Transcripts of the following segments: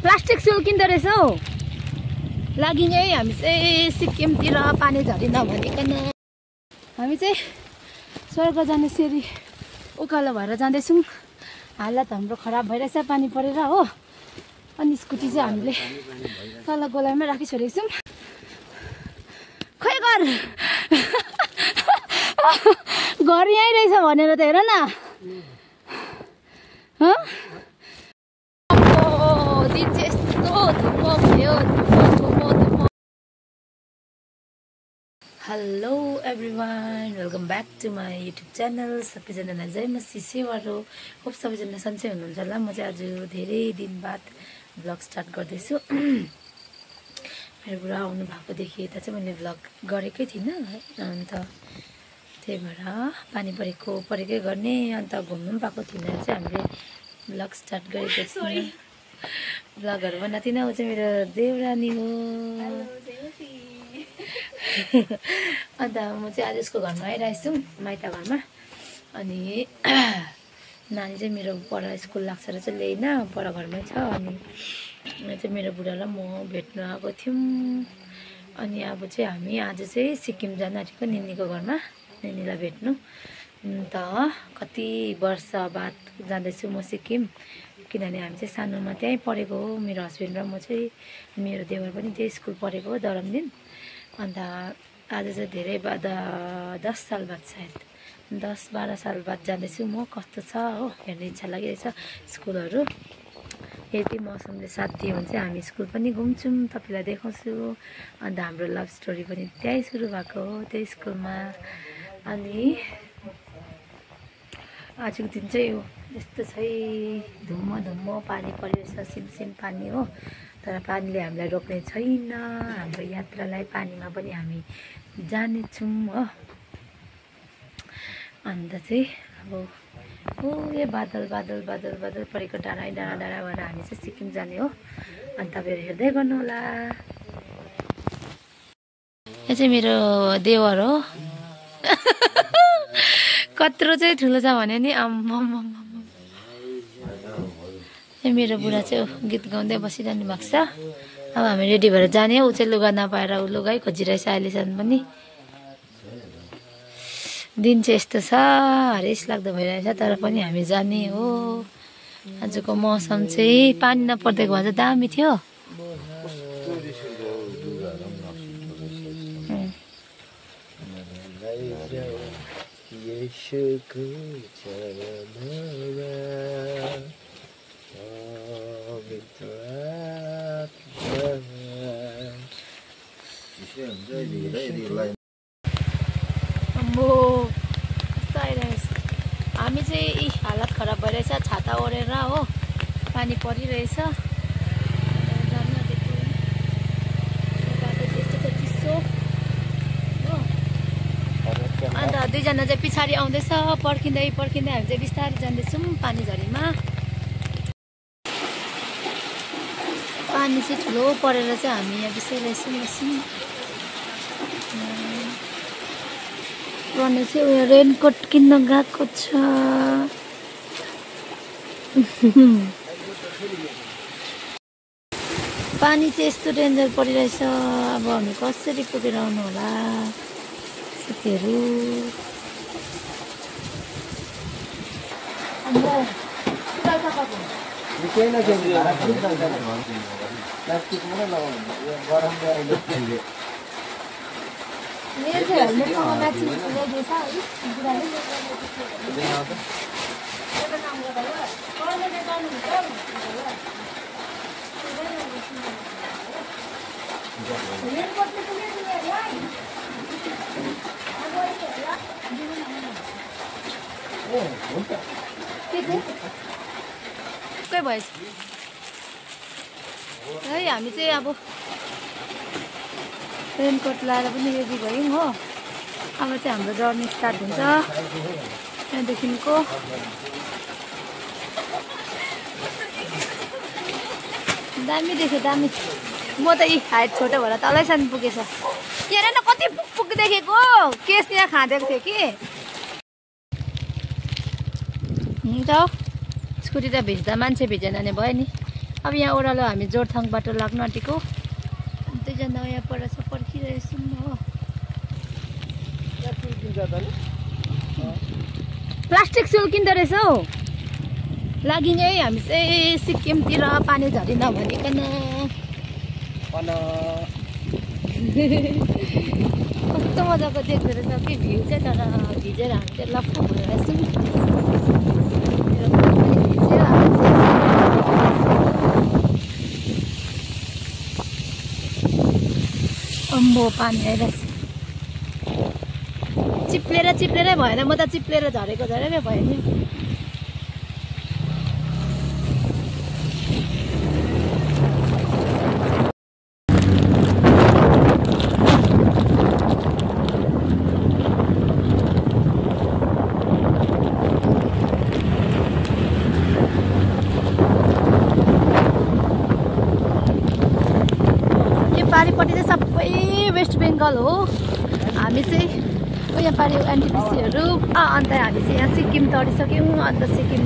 Plastic सुल किन्दो रहेछ हौ लागि है। हामी चाहिँ सिक्किमतिर पानी झरी नभनिकन हामी चाहिँ स्वर्ग जाने सिँढी उकालो भएर जाँदैछौँ। हालत हाम्रो खराब भइरहेछ पानी परेर हो। अनि स्कुटी चाहिँ हामीले तल गोलाइमा राखिसकेको छौँ। खै घर घर यहीँ रहेछ भनेर त हेर न। दिन चाहिँ यस्तो धुम्म भयो। Hello everyone, welcome back to my YouTube channel. सबैजनालाई जय मसी सेवार हो। होप सबैजना सन्चै हुनुहुन्छ होला। म चाहिँ आज धेरै दिन बाद भ्लग स्टार्ट गर्दैछु। मेरो बुढा आउनु भएकोदेखि यता चाहिँ मैले भ्लग गरेकै थिइनँ। अन्त त्यही भएर पानी परेकै गर्ने। अन्त घुम्नु पनि पाएको थिइनँ चाहिँ हामीले भ्लग स्टार्ट गरेको थियौँ। भ्लगहरू बनाएको थिइनँ। ऊ चाहिँ मेरो देउरानी हो। अन्त म चाहिँ आज यसको घरमा आइरहेको छु, माइत घरमा। अनि नानी चाहिँ मेरो पर स्कुल लाग्छ र चाहिँ ल्याइन, पर घरमै छ। अनि चाहिँ मेरो बुढा र म भेट्न आएको थियौँ। अनि अब चाहिँ हामी आज चाहिँ सिक्किम जान आँटेको निनीको घरमा, निनीलाई भेट्नु। अन्त कति वर्ष बाद जाँदैछु म सिक्किम, किनभने हामी चाहिँ सानोमा त्यहीँ पढेको हो। मेरो हस्बेन्ड र म चाहिँ, मेरो देवर पनि त्यही स्कुल पढेको हो, दरमदिन। अन्त आज चाहिँ धेरै बाद 10 साल बाद, सायद 10-12 साल बाद जाँदैछु म। कस्तो छ हो, हेर्ने इच्छा लागिरहेछ स्कुलहरू। यदि मौसमले साथ दियो भने चाहिँ हामी स्कुल पनि घुम्छौँ, तपाईँलाई देखाउँछु। अन्त हाम्रो लभ स्टोरी पनि त्यहीँ सुरु भएको हो, त्यही स्कुलमा। अनि आजको दिन चाहिँ यस्तो चाहिँ धुम्म पानी परिरहेछ, सिमसिम पानी हो। तर पानीले हामीलाई रोक्ने छैन। हाम्रो यात्रालाई पानीमा पनि हामी जानेछौँ हो। अन्त चाहिँ अब यो बादल परेको डाँडा भएर हामी चाहिँ सिक्किम जाने हो। अनि तपाईँहरू हेर्दै गर्नु होला। यो चाहिँ मेरो देवर हो। कत्रो चाहिँ ठुलो छ भने नि मेरो बुढा चाहिँ गीत गाउँदै बसिरहनु भएको छ। अब हामी रेडी भएर जाने हो। ऊ चाहिँ लुगा नपाएर ऊ लुगै खोजिरहेछ अहिलेसम्म पनि। दिन चाहिँ यस्तो छ, हरेस लाग्दो भइरहेछ, तर पनि हामी जाने हो। आजको मौसम चाहिँ पानी नपर्दैको भए चाहिँ दामी थियो। हामी चाहिँ हालत खराब भइरहेछ, छाता ओढेर हो। पानी परिरहेछ। चिसो हो। अन्त दुईजना चाहिँ पछाडि आउँदैछ। पर्खिँदै हामी चाहिँ बिस्तारै जाँदैछौँ पानी झरीमा। पानी चाहिँ ठुलो परेर चाहिँ हामी यहाँ बिसाइरहेछौँ। पर्ने चाहिँ उयो रेनकोट किन्न गएको छ। पानी चाहिँ यस्तो डेन्जर परिरहेछ। अब हामी कसरी पुगेर आउनु होला साथीहरू। मेरो चाहिँ हेलमेटसँग म्याचिङ ल्याइदिएछ है बुढाले। के भएछ है। हामी चाहिँ अब रेनकोट लाएर पनि रेडी भयौँ हो। अब चाहिँ हाम्रो जर्नी स्टार्ट हुन्छ त्यहाँदेखिको। दामी देख्यो, दामी। म त हाइट छोटो भएर तलैसम्म पुगेछ। हेर न कति पुग देखेको। केस यहाँ खाँदेको थियो कि। हुन्छ स्कुटी त भिज्दा मान्छे भिजेन भने भयो नि। अब यहाँ ओह्रालो हामी जोरथाङबाट लाग्नु आँटेको। दुईजना यहाँ पर पर्खिरहेछौँ हो। प्लास्टिक सुल किन्दो रहेछ हौ। लागिने है हामी चाहिँ सिक्किमतिर पानी झरी नभनिकन। कस्तो मजाको देख्दो रहेछ कि भ्यू चाहिँ, तर भिजेर हामी चाहिँ लप्प भइरहेछौँ। अम्बो पानी आइरहेछ। चिप्लेरै भएन, म त चिप्लेर झरेको झरेकै भयो नि। पारिपट्टि चाहिँ सबै वेस्ट बेङ्गल हो। हामी चाहिँ यहाँ पारि एनटिपिसीहरू। अन्त हामी चाहिँ यहाँ सिक्किम चढिसक्यौँ। अन्त सिक्किम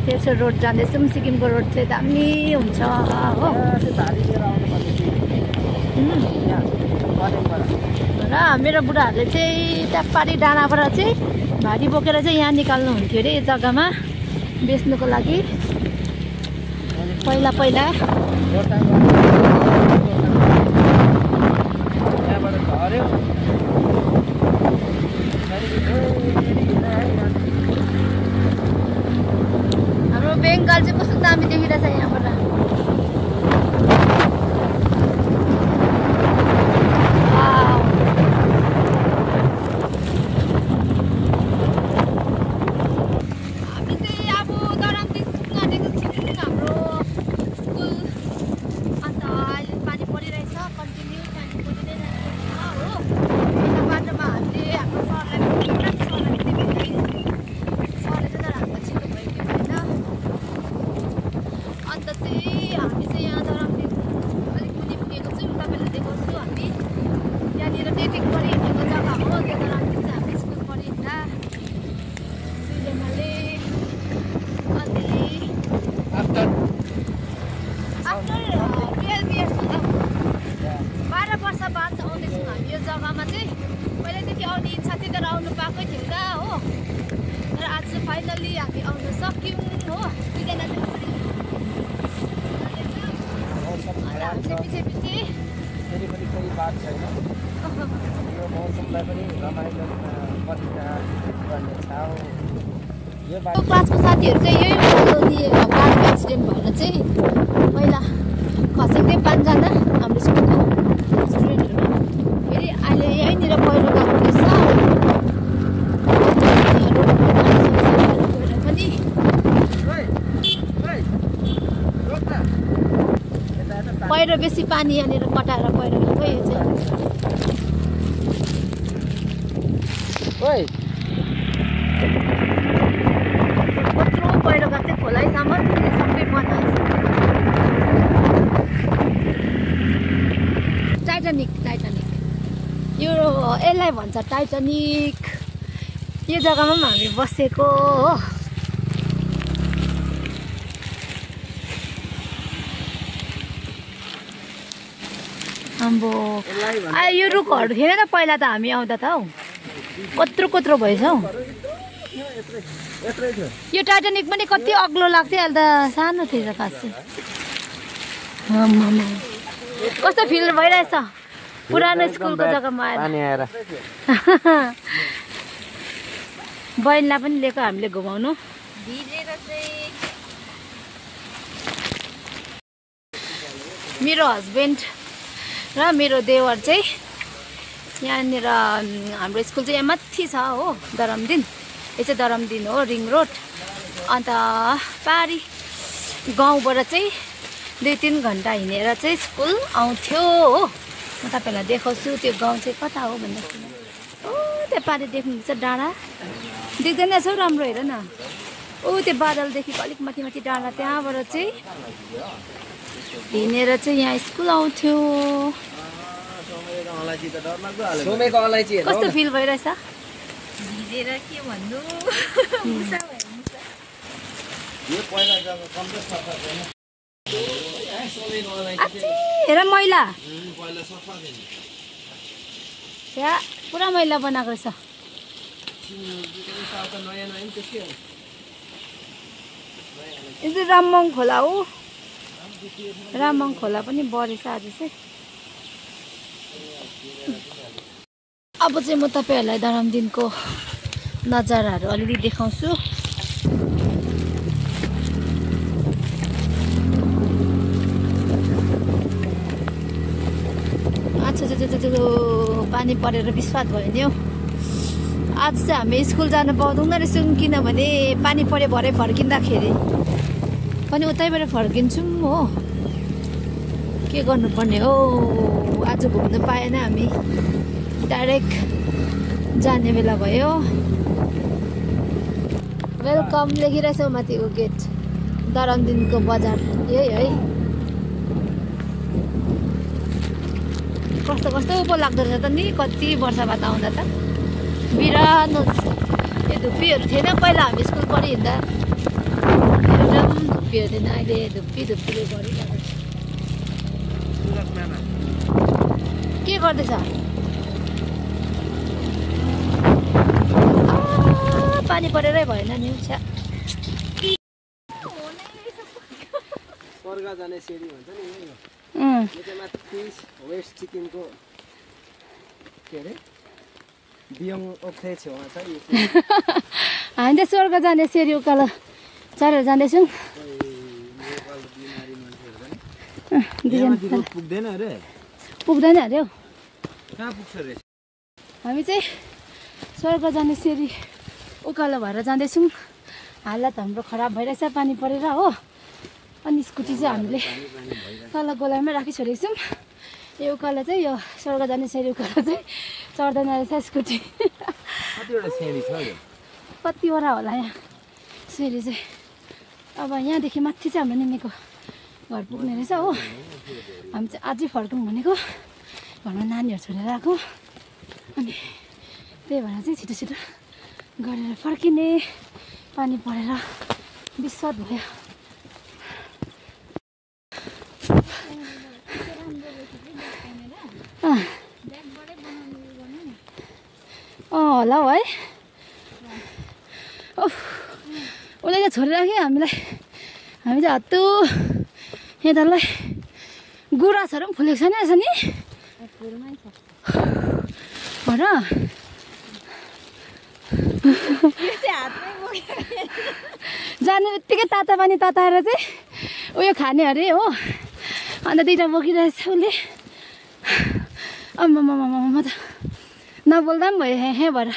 तेर्सो रोड जाँदैछौँ। सिक्किमको रोड चाहिँ दामी हुन्छ हो। र मेरो बुढाहरूले चाहिँ त्यहाँ पारि डाँडाबाट चाहिँ भारी बोकेर चाहिँ यहाँ निकाल्नु हुन्थ्यो अरे जग्गामा बेच्नुको लागि पहिला। हाम्रो बेङ्गाल चाहिँ कस्तो दामी देखिरहेछ यहाँबाट। हामी चाहिँ अब दरामदिन आँटेको छौँ हाम्रो स्कुल। अन्त अहिले पानी परिरहेछ, कन्टिन्यू पानी परिरहेको छ हो। अन्त बाटोमा हामीले हाम्रो सरलाई सरले चाहिँ तर हामीलाई छिटो भयो कि भएन। अन्त चाहिँ हामी चाहिँ यहाँ दरामदिन अलिक मुनि पुगेको छौँ। तपाईँलाई देखाउँछु। हामी यहाँनिर डेटिङ परिहिँडेको जग्गा हो। त्यो दरामदिन चाहिँ हामी स्कुल परिहिँड्दा दुईजनाले कति आफ्टर 12 इयर्स 12 वर्ष बाद आउँदैछौँ हामी यो जग्गामा चाहिँ। पहिल्यैदेखि आउने इच्छा थियो तर आउनु पाएकै थिएन हो। तर आज चाहिँ फाइनल्ली हामी आउनु सक्यौँ हो। दुईजना चाहिँ पछि फेरि पनि कोही बात छैन। यो मौसमलाई पनि रमाइलो गर्नेछ। यो क्लासको साथीहरू चाहिँ यही बाटो एक्सिडेन्ट भएर चाहिँ पहिला खसेको थियो 5 जना हाम्रो स्कुलको स्टुडेन्टहरू। फेरि अहिले यहीँनिर पहिरो गएको रहेछ। पहिरो बेसी पानी यहाँनिर कटाएर पहिरो गएको यो चाहिँ। कत्रो पहिरो गएको थियो खोलाइसम्म सबै बनाएछ। टाइटानिक यो यसलाई भन्छ टाइटानिक। यो जग्गामा पनि हामी बसेको हो। अम्बो यो रुखहरू थिएन त पहिला त हामी आउँदा त हौ। कत्रो भएछ हौ। यो टाइटानिक पनि कति अग्लो लाग्थ्यो, अहिले त सानो थिएछ खास चाहिँ। कस्तो फिल भइरहेछ पुरानो स्कुलको जग्गामा आएर। बहिनीलाई पनि लिएको हामीले घुमाउनु। मेरो हस्बेन्ड र मेरो देवर चाहिँ यहाँनिर हाम्रो स्कुल चाहिँ यहाँ माथि छ हो दरामदिन। यो चाहिँ दरामदिन हो रिङ रोड। अन्त पारी गाउँबाट चाहिँ 2-3 घन्टा हिँडेर चाहिँ स्कुल आउँथ्यो हो। म तपाईँलाई देखाउँछु त्यो गाउँ चाहिँ कता हो भन्दाखेरि ओ त्यो पारी देख्नुहुन्छ डाँडा देख्दैन छ राम्रो हेर न। ओ त्यो बादलदेखिको अलिक माथि डाँडा त्यहाँबाट चाहिँ हिँडेर चाहिँ यहाँ स्कुल आउँथ्यो। कस्तो फिल भइरहेछ? भिजेर के भन्नु मुसा भयो मुसा। हेर मैला पुरा मैला बनाएको रहेछ यो राममङ खोला हो राममङ खोला पनि बढेछ आज चाहिँ अब चाहिँ म तपाईहरुलाई दरामदिनको नजाराहरू अलिअलि देखाउँछु पानी परेर बिस्वाद भयो नि हौ आज चाहिँ हामी स्कुल जान पाउँदैनौँ रहेछौँ किनभने पानी परे भरे फर्किँदाखेरि पनि उतैबाट फर्किन्छौँ हो के गर्नुपर्ने हो आज घुम्न पाएन हामी डाइरेक्ट जाने बेला भयो वेलकम लेखिरहेछ माथिको गेट दरामदिनको बजार यही है कस्तो कस्तो पो लाग्दो रहेछ त नि कति वर्ष बाद आउँदा त बिरानो यो धुप्पीहरू थिएन पहिला हामी स्कुल पढि हिँड्दा एउटा पनि धुप्पीहरू थिएन अहिले धुप्पीले गरिरहेको के गर्दैछ पानी परेरै भएन नि छ्या स्वर्ग जाने सिडी भन्छ नि यो चाहिँ माथि वेस्ट सिक्किमको के अरे बियोङ ओक्थे छेउमा छ यो हामी त स्वर्ग जाने सेरी उकालो चढेर जाँदैछौँ पुग्दैन अरे पुग्दैन अरे हौ कहाँ पुग्छ रे हामी चाहिँ स्वर्ग जाने सेरी उकालो भएर जाँदैछौँ हालत हाम्रो खराब भइरहेछ पानी परेर हो अनि स्कुटी चाहिँ हामीले तल गोलाइमा राखिछोडेको छौँ यो उकालो चाहिँ यो स्वर्ग जाने सेरी उकालो चाहिँ चढ्दैन रहेछ स्कुटी कतिवटा सेरी छ यो कतिवटा होला यहाँ सेरी चाहिँ अब यहाँदेखि माथि चाहिँ हाम्रो निनीको घर पुग्ने रहेछ हो हामी चाहिँ अझै फर्कौँ भनेको घरमा नानीहरू छोडेर आएको अनि त्यही भएर चाहिँ छिटो छिटो गरेर फर्किने पानी परेर बिस्वाद भयो होला हौ है उसले चाहिँ छोडेर राख्यो हामीलाई हामी चाहिँ हत्तु यहाँ तललाई गुराँसहरू पनि फुलेको छैन रहेछ नि भन जाने बित्तिकै तातो पानी तताएर चाहिँ उयो खाने अरे हो अन्त दुइटा बोकिरहेछ उसले म त नबोल्दा पनि भयो हे भएर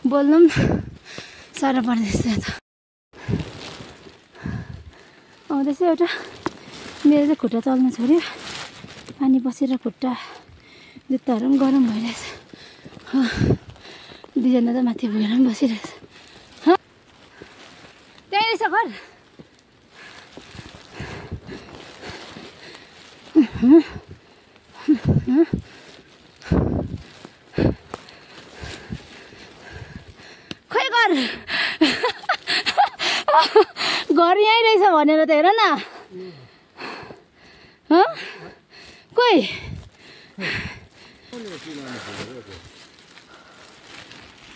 बोल्नु पनि साह्रो पर्दैछ त आउँदैछ एउटा मेरो चाहिँ खुट्टा चल्नु छोड्यो पानी बसेर खुट्टा जुत्ताहरू पनि गरम भइरहेछ दुईजना त माथि पुगेर पनि बसिरहेछ त्यहीँ रहेछ घर खोइ घर घर यहीँ रहेछ भनेर त हेर न कोही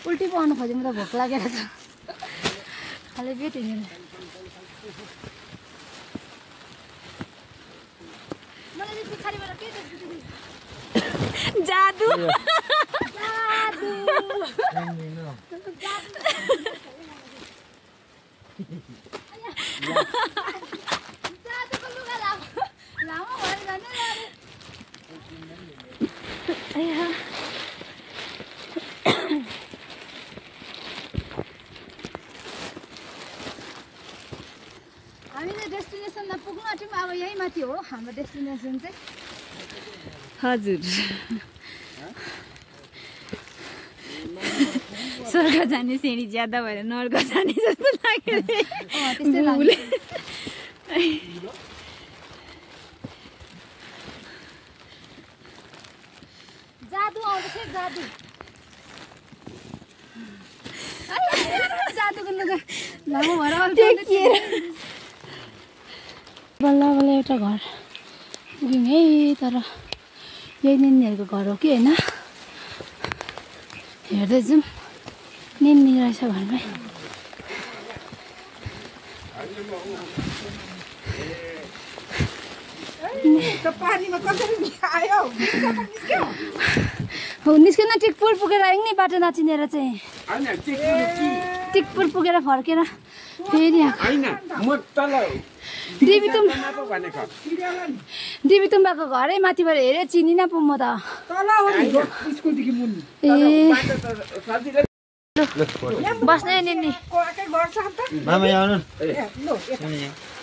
उल्टी पाउनु खोज्यो म त भोक लागेर छ खालि बेटी नि मलाई पछाडिबाट के जादु जादु जादुको लुगा लामो भएर जाने हामी त डेस्टिनेसनमा पुग्नु आँट्यौँ अब यहीँ माथि हो हाम्रो डेस्टिनेसन चाहिँ हजुर स्वर्ग जाने श्रेणी ज्यादा भएर नर्क जाने जस्तो लाग्यो त्यस्तै लाग्यो जादु आउँदैछ जादु जादुको लुगा लामो भएर बल्ल बल्ल एउटा घर पुग्यौँ है तर यही निनीहरूको घर हो कि होइन हेर्दै जाउँ निनी रहेछ घरमै हो निस्केन टिकपुर पुगेर आयौँ नि बाटो नचिनेर चाहिँ टिकपुर पुगेर फर्केर फेरि डिबितुम्बाको घरै माथिबाट हेरेँ चिनिन पो म त ए बस्ने निनी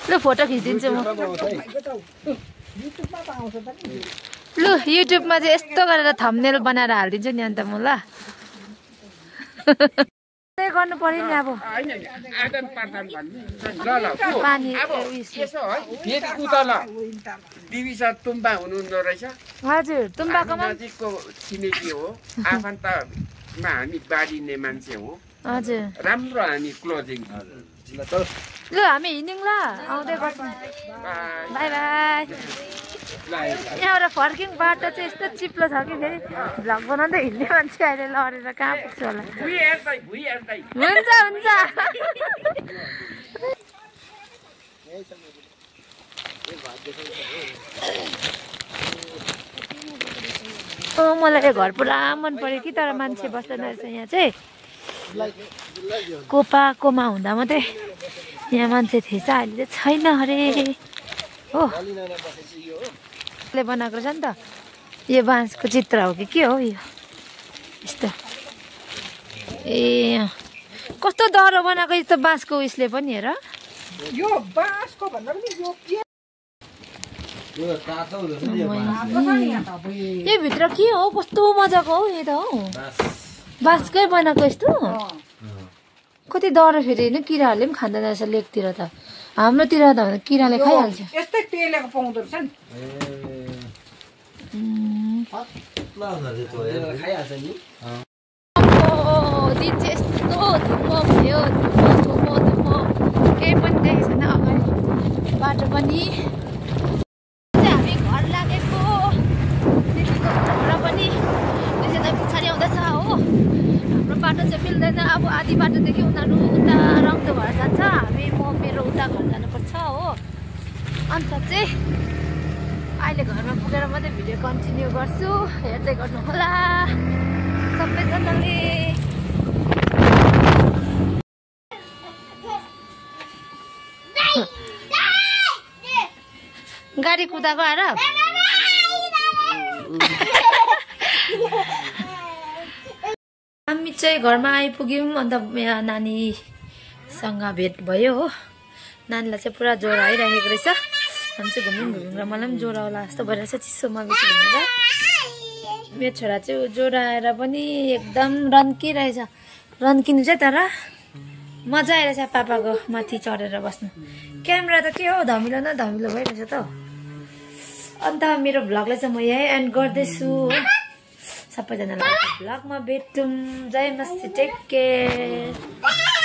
ल फोटो खिचिदिन्छु म ल युट्युबमा चाहिँ यस्तो गरेर थम्बनेल बनाएर हालिदिन्छु नि अन्त म ल गर्नु पर्यो नि अब पानी दिविसा तुम्बा हुनुहुँदो रहेछ हजुर तुम्बाकोमा नजिकको छिमेकी हो आफन्तमा हामी बाँडिने मान्छे हो हजुर राम्रो हामी क्लोजिङ ल हामी हिँड्यौँ ल आउँदै गर्छौँ बाई बाई यहाँबाट फर्क्यौँ बाटो चाहिँ यस्तो चिप्लो छ कि फेरि भ्लग बनाउँदै हिँड्ने मान्छे अहिले लडेर कहाँ पुग्छ होला हुन्छ हुन्छ मलाई यो घर पुरा मन पर्यो कि तर मान्छे बस्दैन रहेछ यहाँ चाहिँ कोमा हुँदा मात्रै यहाँ मान्छे थिएछ अहिले चाहिँ छैन अरे हो बनाएको रहेछ नि त यो बाँसको चित्र हो कि के हो यो यस्तो ए कस्तो डह्रो बनाएको यस्तो बाँसको उयसले पनि हेर यो बाँसको भन्दा पनि यो भित्र के हो कस्तो मजाको हो यो त हौ बाँसकै बनाएको यस्तो कति डह्रो फेरि होइन किराहरूले पनि खाँदैन रहेछ लेकतिर त हाम्रोतिर त किराले खाइहाल्छ यस्तै पेलेको पाउँदो रहेछ नि दिन चाहिँ यस्तो धुम्म भयो धुम्म केही पनि देखेको छैन अगाडि बाटो पनि हामी घर लागेको घर पनि पछाडि आउँदैछ हो हाम्रो बाटो चाहिँ मिल्दैन अब आधी बाटोदेखि उनीहरू उता रङ्दो घर जान्छ म मेरो उता घर जानुपर्छ हो अन्त चाहिँ अहिले घरमा पुगेर मात्रै भिडियो कन्टिन्यू गर्छु हेर्दै गर्नु होला सबैजनाले गाडी कुदाएको आएर हामी चाहिँ घरमा आइपुग्यौँ अन्त यहाँ नानीसँग भेट भयो हो नानीलाई चाहिँ पुरा ज्वरो आइरहेको रहेछ हामी चाहिँ घुम्यौँ र मलाई पनि ज्वरो आउला जस्तो भइरहेछ चिसोमा बेसी घुमेर मेरो छोरा चाहिँ ज्वरो आएर पनि एकदम रन्किरहेछ रन्किनु चाहिँ तर मजा आइरहेछ पापाको माथि चढेर बस्नु क्यामेरा त के हो धमिलो न धमिलो भइरहेछ त अन्त मेरो भ्लगलाई चाहिँ म यहीँ एन्ड गर्दैछु हो सबैजनालाई भ्लगमा भेटौँ जय मस्ती टेक केयर